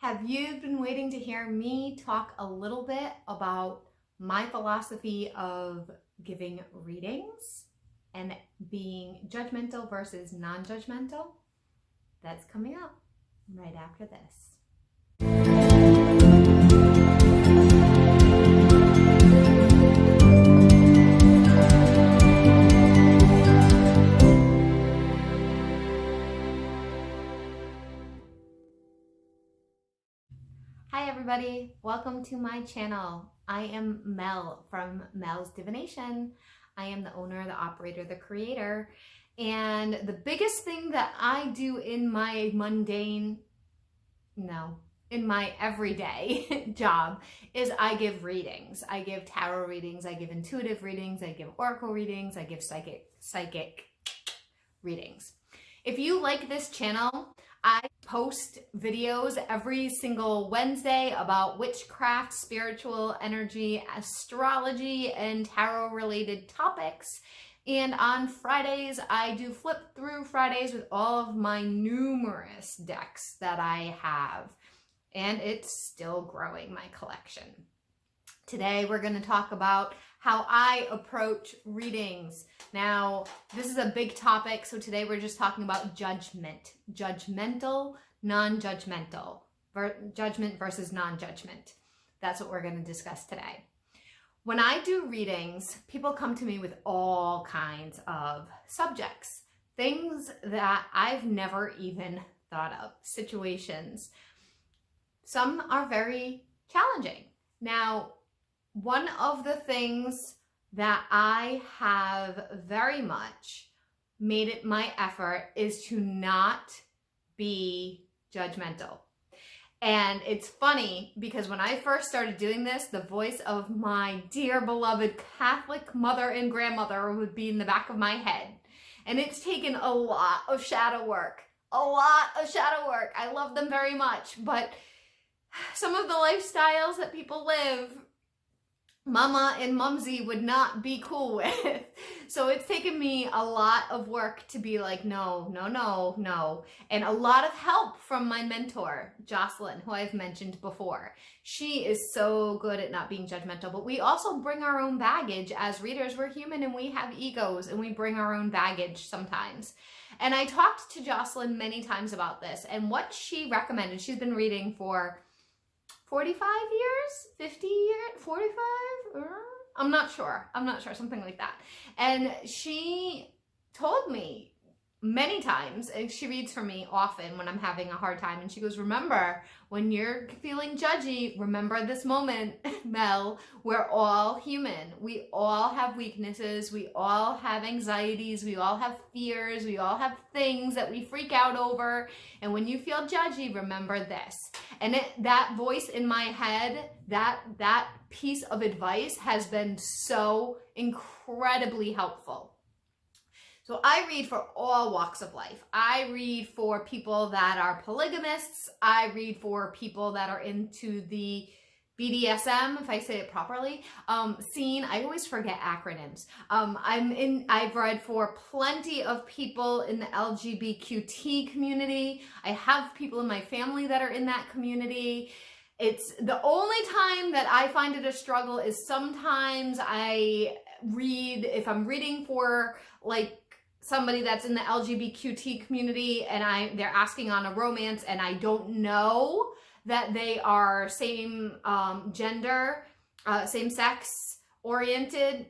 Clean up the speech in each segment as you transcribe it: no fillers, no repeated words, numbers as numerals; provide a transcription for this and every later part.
Have you been waiting to hear me talk a little bit about my philosophy of giving readings and being judgmental versus non-judgmental? That's coming up right after this. Hi everybody, welcome to my channel. I am Mel from Mel's Divination. I am the owner, the operator, the creator, and the biggest thing that I do in my in my everyday job is I give readings. I give tarot readings, I give intuitive readings, I give oracle readings, I give psychic readings. If you like this channel, I post videos every single Wednesday about witchcraft, spiritual energy, astrology, and tarot related topics. And on Fridays, I do flip through Fridays with all of my numerous decks that I have. And it's still growing, my collection. Today, we're going to talk about how I approach readings. Now, this is a big topic, so today we're just talking about judgment. Judgmental, non-judgmental. Judgment versus non-judgment. That's what we're going to discuss today. When I do readings, people come to me with all kinds of subjects. Things that I've never even thought of. Situations. Some are very challenging. Now, one of the things that I have very much made it my effort is to not be judgmental. And it's funny because when I first started doing this, the voice of my dear beloved Catholic mother and grandmother would be in the back of my head. And it's taken a lot of shadow work. I love them very much, but some of the lifestyles that people live, Mama and Mumsy would not be cool with. So it's taken me a lot of work to be like, no. And a lot of help from my mentor, Jocelyn, who I've mentioned before. She is so good at not being judgmental, but we also bring our own baggage as readers. We're human and we have egos and we bring our own baggage sometimes. And I talked to Jocelyn many times about this, and what she recommended, she's been reading for 45 years, 50 years, 45? I'm not sure, something like that. And she told me many times, and she reads for me often when I'm having a hard time, and she goes, remember, when you're feeling judgy, remember this moment, Mel, we're all human. We all have weaknesses, we all have anxieties, we all have fears, we all have things that we freak out over, and when you feel judgy, remember this. And that voice in my head, that piece of advice has been so incredibly helpful. So I read for all walks of life. I read for people that are polygamists. I read for people that are into the BDSM, if I say it properly, scene. I always forget acronyms. I've read for plenty of people in the LGBTQ community. I have people in my family that are in that community. It's the only time that I find it a struggle is sometimes I read, if I'm reading for like somebody that's in the LGBTQ community and they're asking on a romance and I don't know that they are same gender, same sex oriented,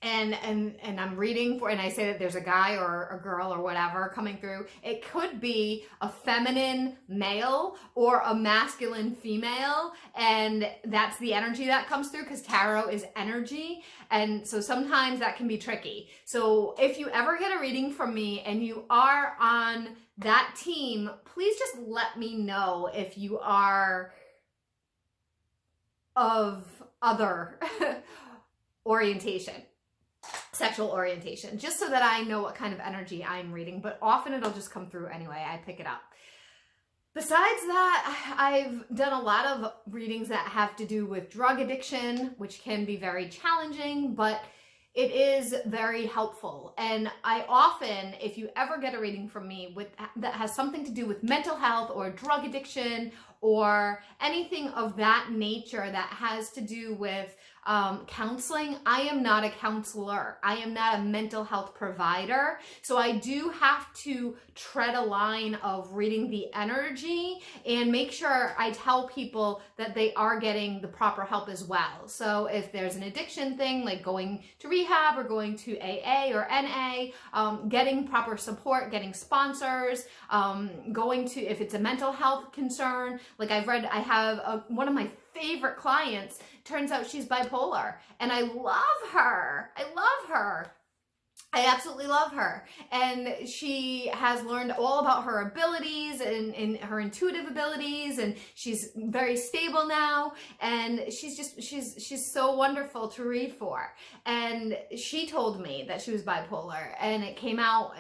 and I'm reading for, and I say that there's a guy or a girl or whatever coming through. It could be a feminine male or a masculine female, and that's the energy that comes through because tarot is energy, and so sometimes that can be tricky. So if you ever get a reading from me and you are on that team, please just let me know if you are of other orientation, sexual orientation, just so that I know what kind of energy I'm reading, but often it'll just come through anyway. I pick it up. Besides that, I've done a lot of readings that have to do with drug addiction, which can be very challenging, but it is very helpful. And I often, if you ever get a reading from me that has something to do with mental health or drug addiction or anything of that nature that has to do with counseling. I am not a counselor. I am not a mental health provider. So I do have to tread a line of reading the energy and make sure I tell people that they are getting the proper help as well. So if there's an addiction thing, like going to rehab or going to AA or NA, getting proper support, getting sponsors, going to, if it's a mental health concern, like I have one of my favorite clients, turns out she's bipolar, and I love her. I absolutely love her. And she has learned all about her abilities and her intuitive abilities, and she's very stable now, and she's so wonderful to read for. And she told me that she was bipolar, and it came out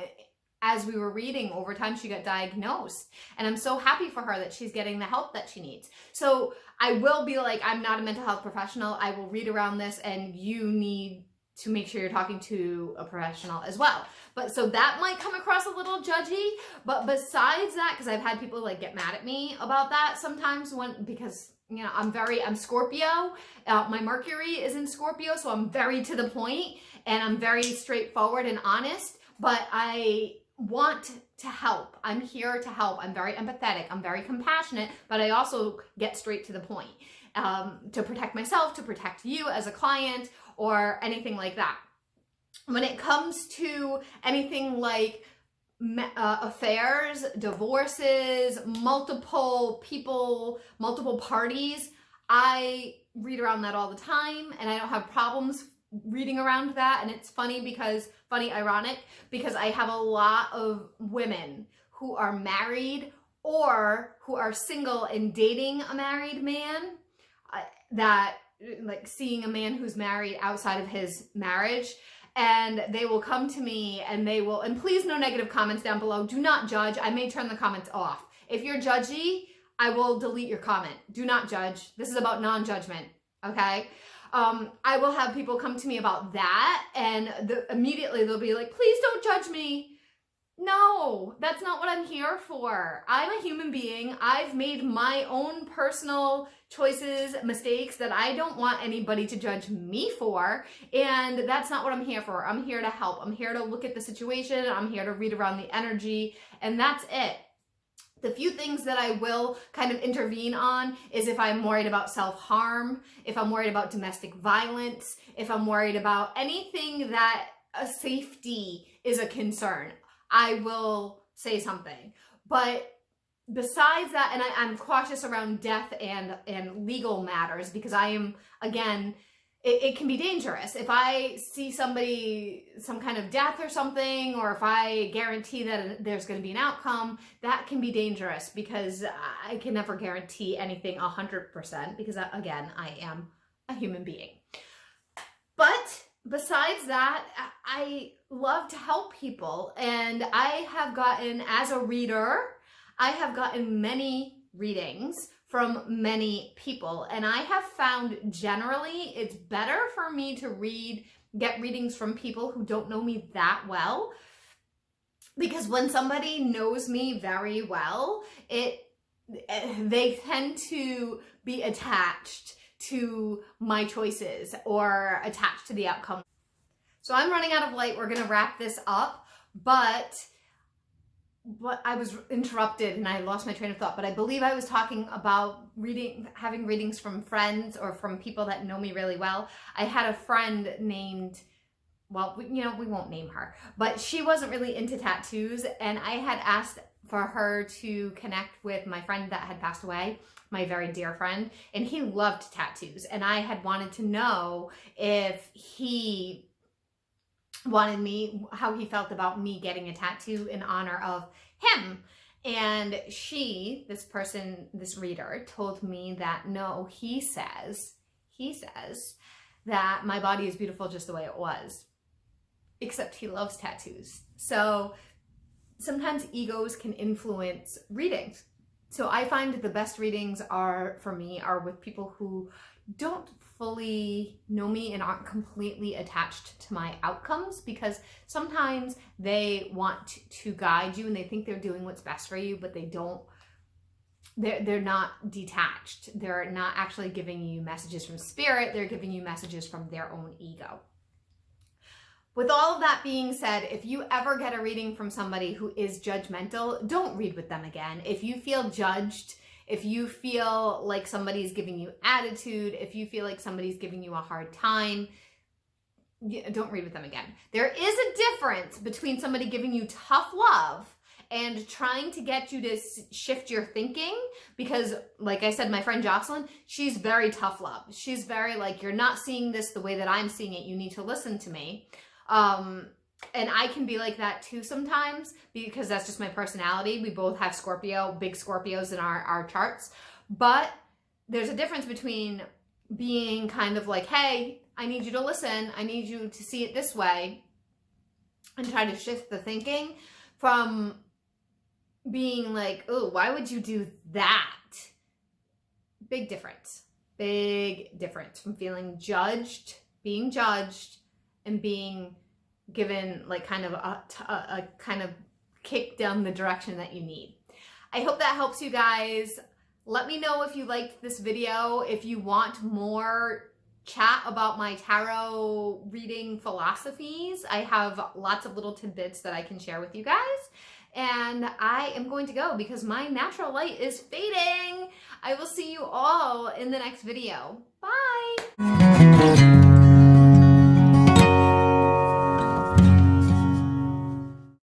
as we were reading. Over time she got diagnosed, and I'm so happy for her that she's getting the help that she needs. So I will be like, I'm not a mental health professional. I will read around this, and you need to make sure you're talking to a professional as well. But so that might come across a little judgy, but besides that, because I've had people like get mad at me about that sometimes because you know, I'm Scorpio, my Mercury is in Scorpio, so I'm very to the point, and I'm very straightforward and honest, but I want to help. I'm here to help. I'm very empathetic. I'm very compassionate, but I also get straight to the point, to protect myself, to protect you as a client, or anything like that. When it comes to anything like affairs, divorces, multiple people, multiple parties, I read around that all the time, and I don't have problems reading around that. And it's ironic, because I have a lot of women who are married or who are single and dating a married man, that like seeing a man who's married outside of his marriage, and they will come to me and please, no negative comments down below. Do not judge. I may turn the comments off. If you're judgy, I will delete your comment. Do not judge. This is about non-judgment, okay? I will have people come to me about that, and immediately they'll be like, please don't judge me. No, that's not what I'm here for. I'm a human being. I've made my own personal choices, mistakes that I don't want anybody to judge me for, and that's not what I'm here for. I'm here to help. I'm here to look at the situation. I'm here to read around the energy, and that's it. The few things that I will kind of intervene on is if I'm worried about self-harm, if I'm worried about domestic violence, if I'm worried about anything that a safety is a concern, I will say something. But besides that, and I'm cautious around death and legal matters, because I am, again, it can be dangerous. If I see somebody, some kind of death or something, or if I guarantee that there's going to be an outcome, that can be dangerous, because I can never guarantee anything 100%, because again, I am a human being. But besides that, I love to help people, and I have gotten, as a reader, I have gotten many readings from many people, and I have found generally it's better for me to get readings from people who don't know me that well, because when somebody knows me very well, they tend to be attached to my choices or attached to the outcome. So I'm running out of light. We're gonna wrap this up, but I was interrupted and I lost my train of thought, but I believe I was talking about having readings from friends or from people that know me really well. I had a friend named, well, we won't name her, but she wasn't really into tattoos, and I had asked for her to connect with my friend that had passed away, my very dear friend, and he loved tattoos, and I had wanted to know if he wanted how he felt about me getting a tattoo in honor of him. And this reader told me that no, he says that my body is beautiful just the way it was, except he loves tattoos. So sometimes egos can influence readings. So I find the best readings are with people who don't fully know me and aren't completely attached to my outcomes, because sometimes they want to guide you and they think they're doing what's best for you, but they don't they're not detached. They're not actually giving you messages from spirit. They're giving you messages from their own ego. With all of that being said, if you ever get a reading from somebody who is judgmental, don't read with them again. If you feel judged, if you feel like somebody's giving you attitude, if you feel like somebody's giving you a hard time, don't read with them again. There is a difference between somebody giving you tough love and trying to get you to shift your thinking, because like I said, my friend Jocelyn, she's very tough love. She's very like, you're not seeing this the way that I'm seeing it. You need to listen to me. And I can be like that too sometimes, because that's just my personality. We both have Scorpio, big Scorpios in our charts. But there's a difference between being kind of like, hey, I need you to listen. I need you to see it this way, and try to shift the thinking, from being like, oh, why would you do that? Big difference. Big difference from feeling judged, being judged, and being given like kind of a kind of kick down the direction that you need. I hope that helps you guys. Let me know if you liked this video. If you want more chat about my tarot reading philosophies, I have lots of little tidbits that I can share with you guys. And I am going to go because my natural light is fading. I will see you all in the next video. Bye.